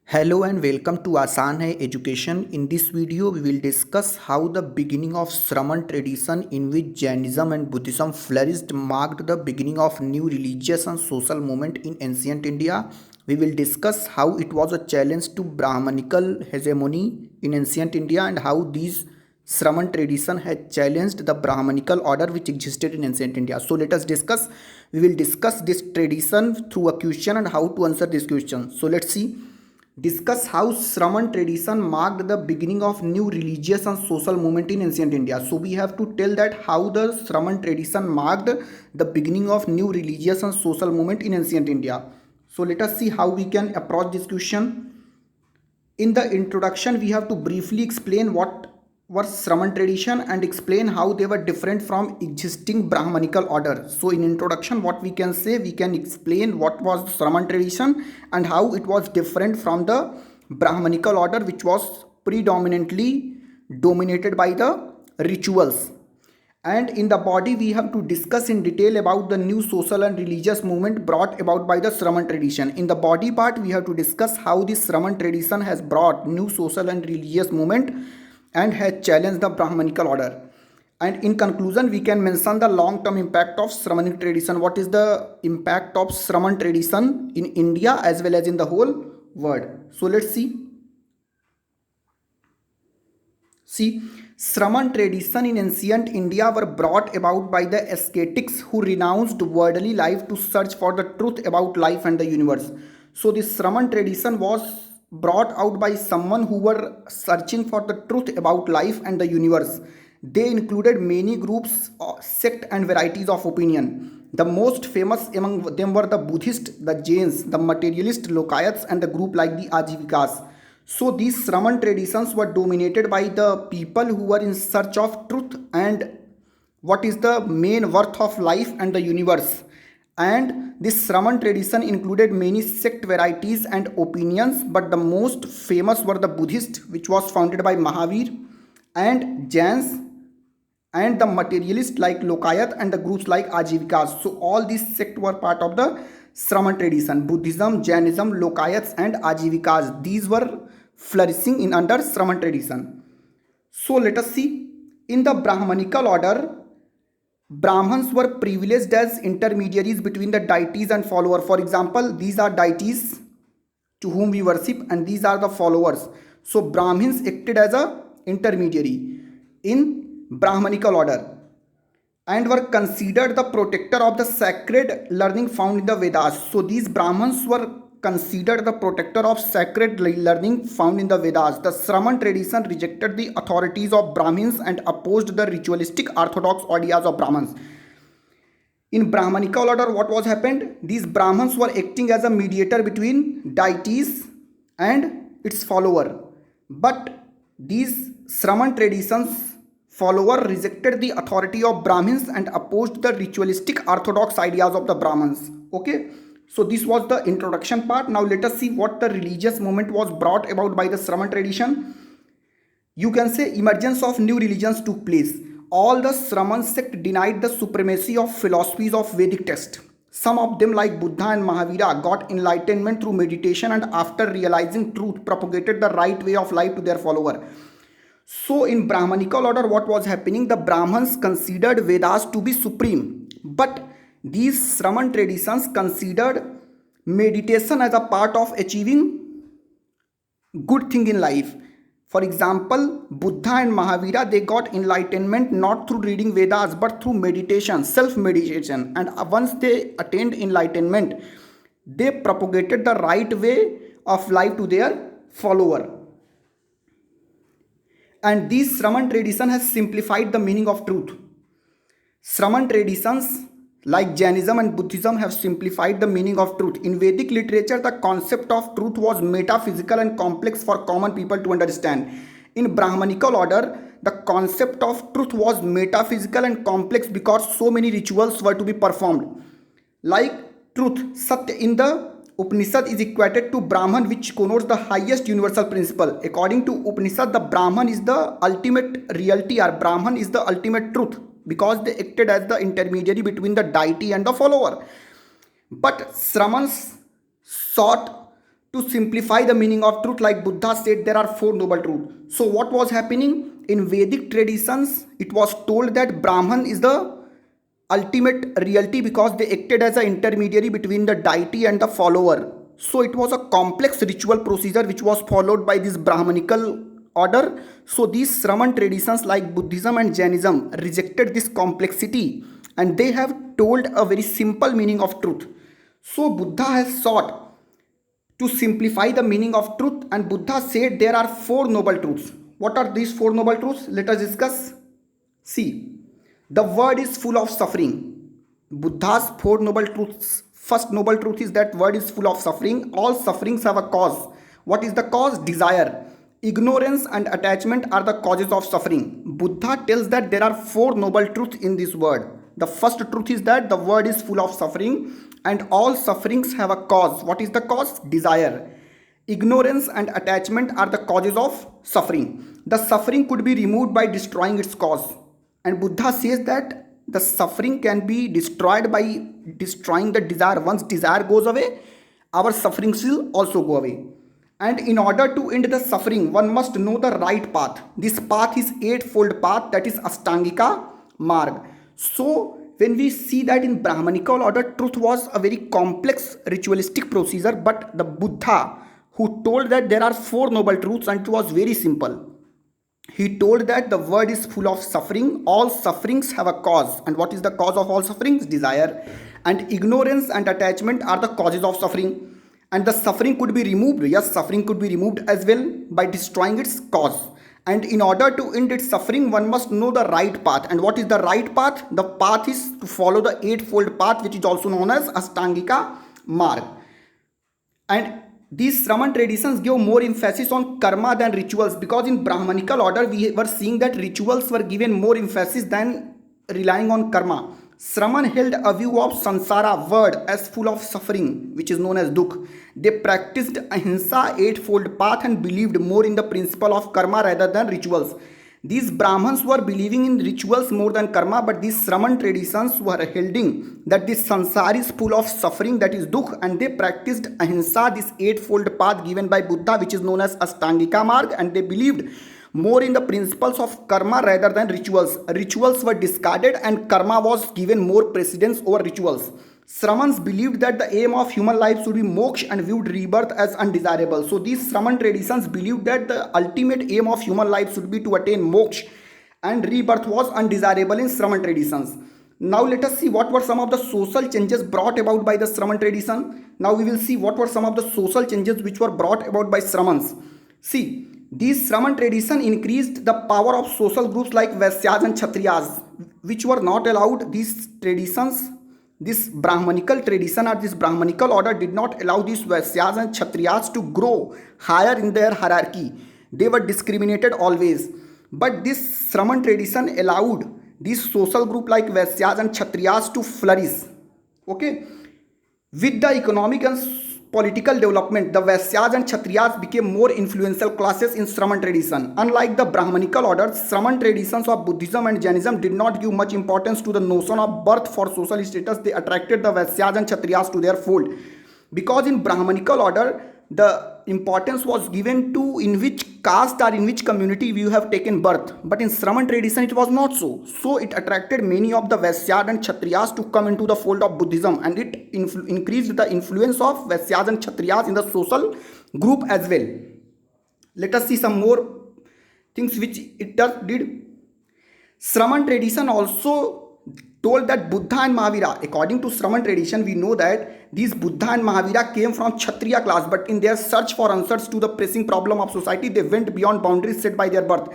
Hello and welcome to Asan Hai Education. In this video, we will discuss how the beginning of Shraman tradition in which Jainism and Buddhism flourished marked the beginning of new religious and social movement in ancient India. We will discuss how it was a challenge to Brahmanical hegemony in ancient India and how these Shraman tradition had challenged the Brahmanical order which existed in ancient India. So let us discuss. We will discuss this tradition through a question and how to answer this question. So let's see. Discuss how Shraman tradition marked the beginning of new religious and social movement in ancient India. So we have to tell that how the Shraman tradition marked the beginning of new religious and social movement in ancient India. So let us see how we can approach this question. In the introduction, we have to briefly explain what was Shraman tradition and explain how they were different from existing Brahmanical order. So in introduction, what we can say, we can explain what was Shraman tradition and how it was different from the Brahmanical order, which was predominantly dominated by the rituals. And in the body, we have to discuss in detail about the new social and religious movement brought about by the Shraman tradition. In the body part, we have to discuss how this Shraman tradition has brought new social and religious movement and has challenged the Brahmanical order. And in conclusion, we can mention the long-term impact of Shramanic tradition. What is the impact of Shraman tradition in India as well as in the whole world? So let's see. See, Shraman tradition in ancient India were brought about by the ascetics who renounced worldly life to search for the truth about life and the universe. So this Shraman tradition was brought out by someone who were searching for the truth about life and the universe. They included many groups, sect and varieties of opinion. The most famous among them were the Buddhist, the Jains, the materialist Lokayats and the group like the Ajivikas. So these Shraman traditions were dominated by the people who were in search of truth and what is the main worth of life and the universe. And this Shraman tradition included many sect varieties and opinions, but the most famous were the Buddhist, which was founded by Mahavir, and Jains, and the materialist like Lokayat and the groups like Ajivikas. So all these sects were part of the Shraman tradition. Buddhism, Jainism, Lokayats and Ajivikas. These were flourishing in under Shraman tradition. So let us see. In the Brahmanical order, Brahmins were privileged as intermediaries between the deities and followers. For example, these are deities to whom we worship and these are the followers. So Brahmins acted as a intermediary in Brahmanical order and were considered the protector of the sacred learning found in the Vedas. So these Brahmins were considered the protector of sacred learning found in the Vedas. The Shraman tradition rejected the authorities of Brahmins and opposed the ritualistic orthodox ideas of Brahmins. In Brahmanical order, what was happened? These Brahmins were acting as a mediator between deities and its follower. But these Shraman traditions follower rejected the authority of Brahmins and opposed the ritualistic orthodox ideas of the Brahmins. Okay. So this was the introduction part. Now let us see what the religious movement was brought about by the Shraman tradition. You can say emergence of new religions took place. All the Shraman sect denied the supremacy of philosophies of Vedic text. Some of them like Buddha and Mahavira got enlightenment through meditation and after realizing truth propagated the right way of life to their follower. So in Brahmanical order what was happening? The Brahmins considered Vedas to be supreme. But these Shraman traditions considered meditation as a part of achieving good thing in life. For example, Buddha and Mahavira, they got enlightenment not through reading Vedas but through meditation, self meditation. And once they attained enlightenment, they propagated the right way of life to their follower. And this Shraman tradition has simplified the meaning of truth. Shraman traditions like Jainism and Buddhism have simplified the meaning of truth. In Vedic literature, the concept of truth was metaphysical and complex for common people to understand. In Brahmanical order, the concept of truth was metaphysical and complex because so many rituals were to be performed. Like truth, Satya in the Upanishad is equated to Brahman, which connotes the highest universal principle. According to Upanishad, the Brahman is the ultimate reality or Brahman is the ultimate truth because they acted as the intermediary between the deity and the follower. But Shramans sought To simplify the meaning of truth, like Buddha said, there are four noble truths. So what was happening in Vedic traditions? It was told that Brahman is the ultimate reality because they acted as an intermediary between the deity and the follower. So it was a complex ritual procedure which was followed by this Brahmanical order. So these Shraman traditions like Buddhism and Jainism rejected this complexity and they have told a very simple meaning of truth. So Buddha has sought to simplify the meaning of truth, and Buddha said there are four noble truths. What are these four noble truths? Let us discuss. See, the world is full of suffering. Buddha's four noble truths. First noble truth is that world is full of suffering. All sufferings have a cause. What is the cause? Desire. Ignorance and attachment are the causes of suffering. Buddha tells that there are four noble truths in this world. The first truth is that the world is full of suffering and all sufferings have a cause. What is the cause? Desire. Ignorance and attachment are the causes of suffering. The suffering could be removed by destroying its cause. And Buddha says that the suffering can be destroyed by destroying the desire. Once desire goes away, our sufferings will also go away. And in order to end the suffering, one must know the right path. This path is eightfold path, that is Ashtangika Marg. So when we see that in Brahmanical order, truth was a very complex ritualistic procedure, but the Buddha who told that there are four noble truths and it was very simple. He told that the world is full of suffering, all sufferings have a cause. And what is the cause of all sufferings? Desire. And ignorance and attachment are the causes of suffering. And the suffering could be removed. Yes, suffering could be removed as well by destroying its cause. And in order to end its suffering, one must know the right path. And what is the right path? The path is to follow the eightfold path, which is also known as Ashtangika Marg. And these Shraman traditions give more emphasis on karma than rituals, because in Brahmanical order we were seeing that rituals were given more emphasis than relying on karma. Shraman held a view of samsara world as full of suffering, which is known as dukh. They practiced ahimsa, eightfold path, and believed more in the principle of karma rather than rituals. These Brahmins were believing in rituals more than karma, but these Shraman traditions were holding that this sansar is full of suffering, that is dukh, and they practiced ahimsa, this eightfold path given by Buddha, which is known as Ashtangika Marg, and they believed more in the principles of karma rather than rituals. Rituals were discarded and karma was given more precedence over rituals. Shramans believed that the aim of human life should be moksha and viewed rebirth as undesirable. So these Shraman traditions believed that the ultimate aim of human life should be to attain moksha and rebirth was undesirable in Shraman traditions. Now let us see what were some of the social changes brought about by the Shraman tradition. Now we will see what were some of the social changes which were brought about by Shramans. See, these Shraman tradition increased the power of social groups like Vaisyas and Kshatriyas, which were not allowed. These traditions, this Brahmanical tradition or this Brahmanical order did not allow these Vaisyas and Kshatriyas to grow higher in their hierarchy. They were discriminated always. But this Shraman tradition allowed this social group like Vaisyas and Kshatriyas to flourish. Okay. With the economic and political development, the Vaisyas and Kshatriyas became more influential classes in Shraman tradition. Unlike the Brahmanical orders, Shraman traditions of Buddhism and Jainism did not give much importance to the notion of birth for social status. They attracted the Vaisyas and Kshatriyas to their fold. Because in Brahmanical order, the importance was given to in which caste or in which community you have taken birth. But in Shraman tradition, it was not so. So it attracted many of the Vaisyas and Kshatriyas to come into the fold of Buddhism, and it increased the influence of Vaisyas and Kshatriyas in the social group as well. Let us see some more things which it did. Shraman tradition also told that Buddha and Mahavira, according to Shraman tradition, we know that these Buddha and Mahavira came from Kshatriya class, but in their search for answers to the pressing problem of society, they went beyond boundaries set by their birth.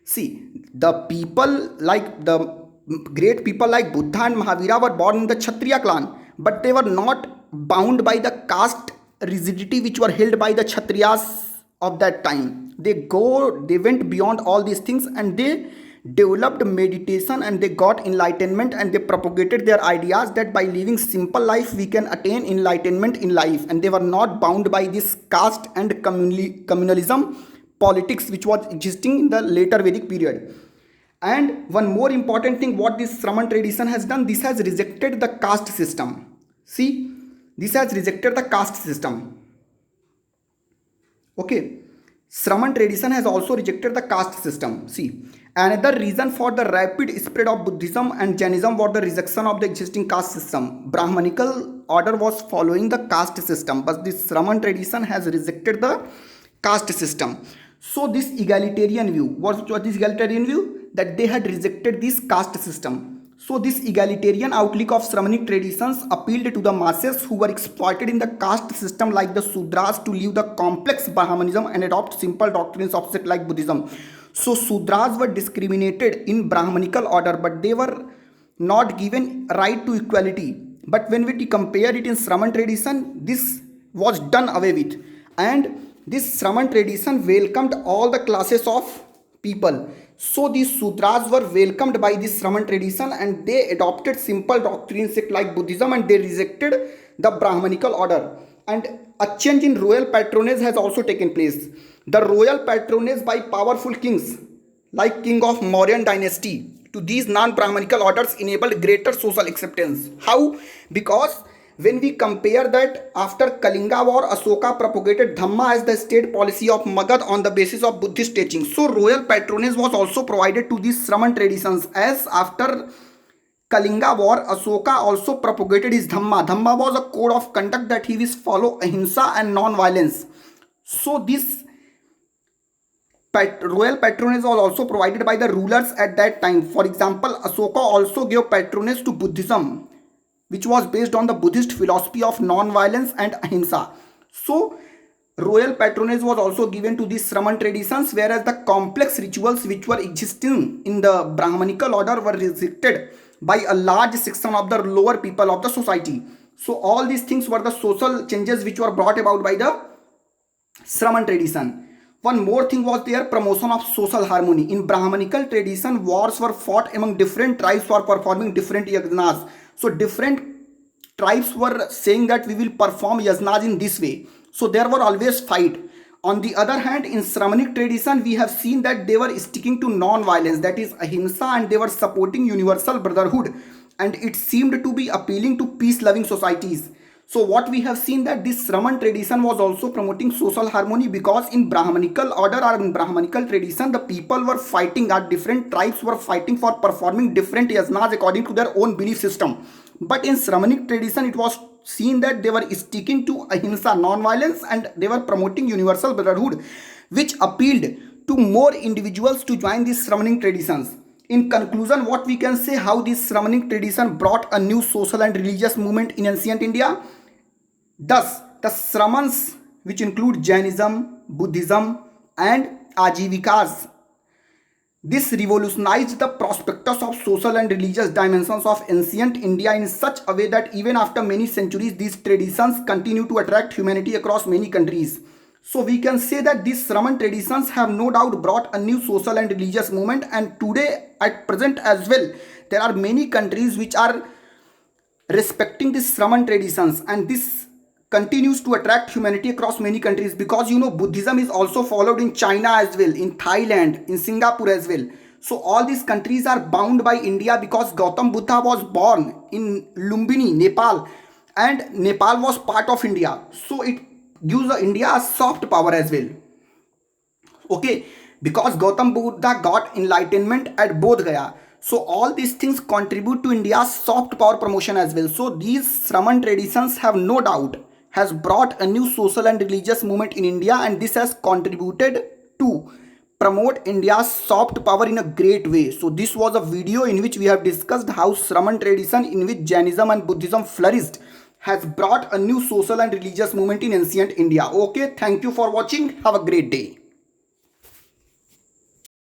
See, the people like the great people like Buddha and Mahavira were born in the Kshatriya clan, but they were not bound by the caste rigidity which were held by the Kshatriyas of that time. They went beyond all these things and they developed meditation and they got enlightenment, and they propagated their ideas that by living simple life we can attain enlightenment in life, and they were not bound by this caste and communalism politics which was existing in the later Vedic period. And one more important thing what this Shraman tradition has done, this has rejected the caste system. See, this has rejected the caste system. Okay. Shraman tradition has also rejected the caste system. See, another reason for the rapid spread of Buddhism and Jainism was the rejection of the existing caste system. Brahmanical order was following the caste system, but the Shraman tradition has rejected the caste system. So this egalitarian view, what was this egalitarian view? That they had rejected this caste system. So this egalitarian outlook of Shramanic traditions appealed to the masses who were exploited in the caste system like the Sudras to leave the complex Brahmanism and adopt simple doctrines of sect like Buddhism. So Sudras were discriminated in Brahmanical order, but they were not given right to equality. But when we compare it in Shraman tradition, this was done away with. And this Shraman tradition welcomed all the classes of people. So these Sudras were welcomed by this Shraman tradition and they adopted simple doctrines like Buddhism and they rejected the Brahmanical order. And a change in royal patronage has also taken place. The royal patronage by powerful kings like King of Mauryan dynasty to these non-Brahmanical orders enabled greater social acceptance. How? Because when we compare that after Kalinga war, Ashoka propagated Dhamma as the state policy of Magad on the basis of Buddhist teachings. So royal patronage was also provided to these Shraman traditions as after Kalinga war, Ashoka also propagated his Dhamma. Dhamma was a code of conduct that he will follow ahimsa and non-violence. So this royal patronage was also provided by the rulers at that time. For example, Ashoka also gave patronage to Buddhism, which was based on the Buddhist philosophy of non-violence and ahimsa. So, royal patronage was also given to these Shraman traditions, whereas the complex rituals which were existing in the Brahmanical order were rejected by a large section of the lower people of the society. So, all these things were the social changes which were brought about by the Shraman tradition. One more thing was their promotion of social harmony. In Brahmanical tradition, wars were fought among different tribes for performing different yajnas. So different tribes were saying that we will perform yajnas in this way. So there were always fight. On the other hand, in Shramanic tradition, we have seen that they were sticking to non-violence, that is ahimsa, and they were supporting universal brotherhood. And it seemed to be appealing to peace-loving societies. So what we have seen that this Shraman tradition was also promoting social harmony, because in Brahmanical order or in Brahmanical tradition, the people were fighting, our different tribes were fighting for performing different yajnas according to their own belief system. But in Shramanic tradition, it was seen that they were sticking to ahimsa, non-violence, and they were promoting universal brotherhood, which appealed to more individuals to join these Shramanic traditions. In conclusion, what we can say, how this Shramanic tradition brought a new social and religious movement in ancient India. Thus, the Shramans, which include Jainism, Buddhism, and Ajivikas, this revolutionized the prospectus of social and religious dimensions of ancient India in such a way that even after many centuries, these traditions continue to attract humanity across many countries. So we can say that these Shraman traditions have no doubt brought a new social and religious movement, and today at present as well, there are many countries which are respecting these Shraman traditions, and this continues to attract humanity across many countries, because Buddhism is also followed in China as well, in Thailand, in Singapore as well. So all these countries are bound by India because Gautam Buddha was born in Lumbini, Nepal, and Nepal was part of India. So it gives India a soft power as well. Okay, because Gautam Buddha got enlightenment at Bodh Gaya. So all these things contribute to India's soft power promotion as well. So these Shraman traditions have no doubt has brought a new social and religious movement in India, and this has contributed to promote India's soft power in a great way. So this was a video in which we have discussed how Shraman tradition, in which Jainism and Buddhism flourished, has brought a new social and religious movement in ancient India. Okay, thank you for watching. Have a great day.